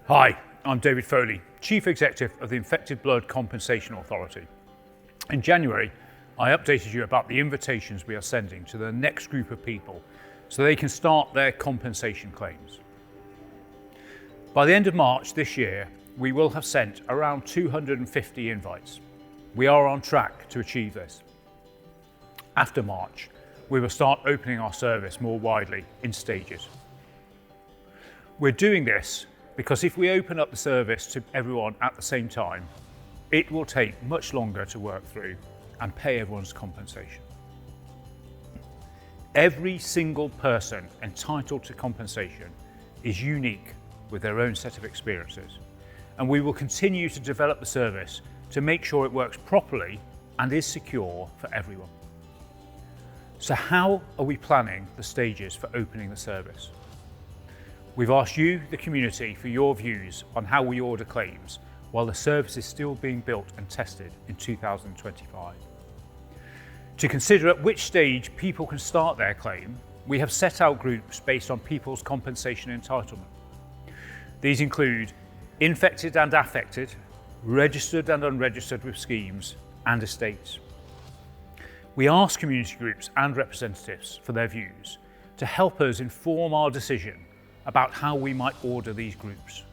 Hi, I'm David Foley, Chief Executive of the Infected Blood Compensation Authority. In January, I updated you about the invitations we are sending to the next group of people so they can start their compensation claims. By the end of March this year, we will have sent around 250 invites. We are on track to achieve this. After March, we will start opening our service more widely in stages. We're doing this because if we open up the service to everyone at the same time, it will take much longer to work through and pay everyone's compensation. Every single person entitled to compensation is unique with their own set of experiences, and we will continue to develop the service to make sure it works properly and is secure for everyone. So how are we planning the stages for opening the service? We've asked you, the community, for your views on how we order claims while the service is still being built and tested in 2025. To consider at which stage people can start their claim, we have set out groups based on people's compensation entitlement. These include infected and affected, registered and unregistered with schemes, and estates. We ask community groups and representatives for their views to help us inform our decision about how we might order these groups.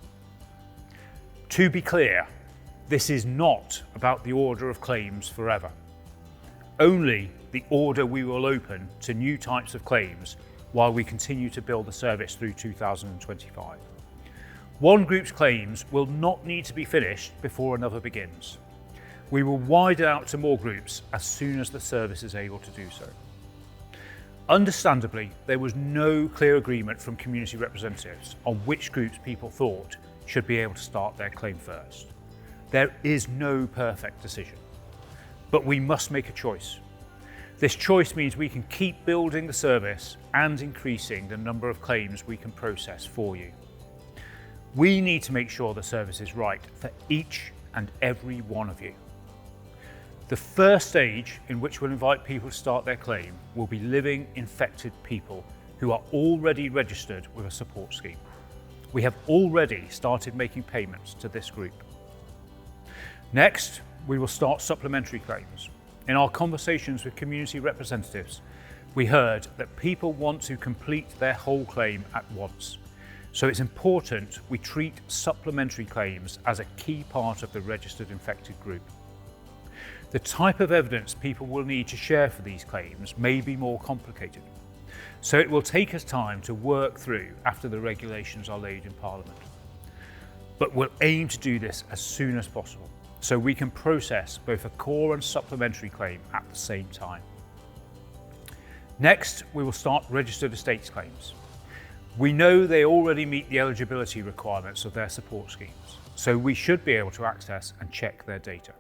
To be clear, this is not about the order of claims forever. Only the order we will open to new types of claims while we continue to build the service through 2025. One group's claims will not need to be finished before another begins. We will widen out to more groups as soon as the service is able to do so. Understandably, there was no clear agreement from community representatives on which groups people thought should be able to start their claim first. There is no perfect decision, but we must make a choice. This choice means we can keep building the service and increasing the number of claims we can process for you. We need to make sure the service is right for each and every one of you. The first stage in which we'll invite people to start their claim will be living infected people who are already registered with a support scheme. We have already started making payments to this group. Next, we will start supplementary claims. In our conversations with community representatives, we heard that people want to complete their whole claim at once. So it's important we treat supplementary claims as a key part of the registered infected group. The type of evidence people will need to share for these claims may be more complicated, so it will take us time to work through after the regulations are laid in Parliament. But we'll aim to do this as soon as possible, so we can process both a core and supplementary claim at the same time. Next, we will start registered estates claims. We know they already meet the eligibility requirements of their support schemes, so we should be able to access and check their data.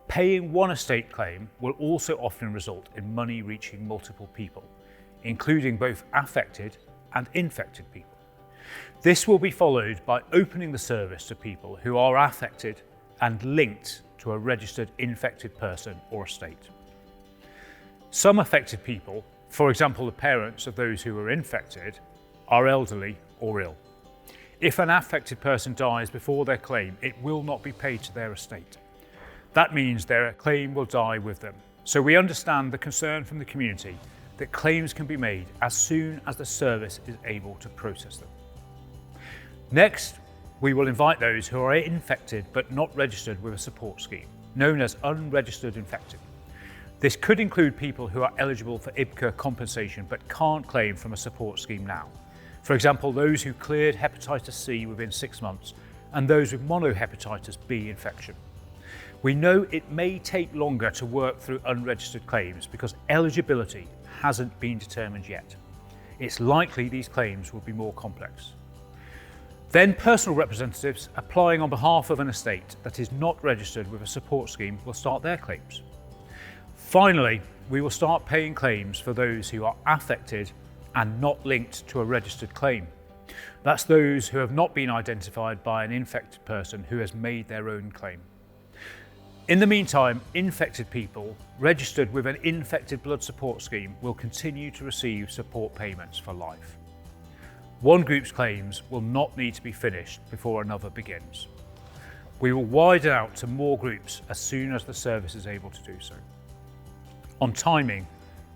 Paying one estate claim will also often result in money reaching multiple people, including both affected and infected people. This will be followed by opening the service to people who are affected and linked to a registered infected person or estate. Some affected people, for example the parents of those who are infected, are elderly or ill. If an affected person dies before their claim, it will not be paid to their estate. That means their claim will die with them. So we understand the concern from the community that claims can be made as soon as the service is able to process them. Next, we will invite those who are infected but not registered with a support scheme, known as unregistered infected. This could include people who are eligible for IBCA compensation but can't claim from a support scheme now. For example, those who cleared hepatitis C within 6 months and those with monohepatitis B infection. We know it may take longer to work through unregistered claims because eligibility hasn't been determined yet. It's likely these claims will be more complex. Then personal representatives applying on behalf of an estate that is not registered with a support scheme will start their claims. Finally, we will start paying claims for those who are affected and not linked to a registered claim. That's those who have not been identified by an infected person who has made their own claim. In the meantime, infected people registered with an infected blood support scheme will continue to receive support payments for life. One group's claims will not need to be finished before another begins. We will widen out to more groups as soon as the service is able to do so. On timing,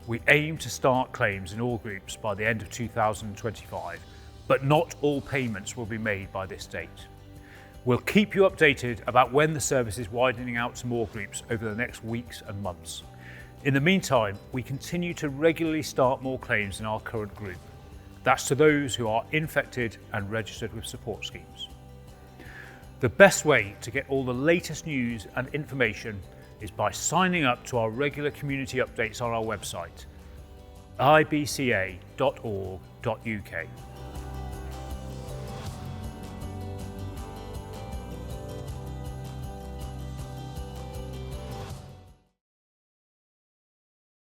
we aim to start claims in all groups by the end of 2025, but not all payments will be made by this date. We'll keep you updated about when the service is widening out to more groups over the next weeks and months. In the meantime, we continue to regularly start more claims in our current group. That's to those who are infected and registered with support schemes. The best way to get all the latest news and information is by signing up to our regular community updates on our website, ibca.org.uk.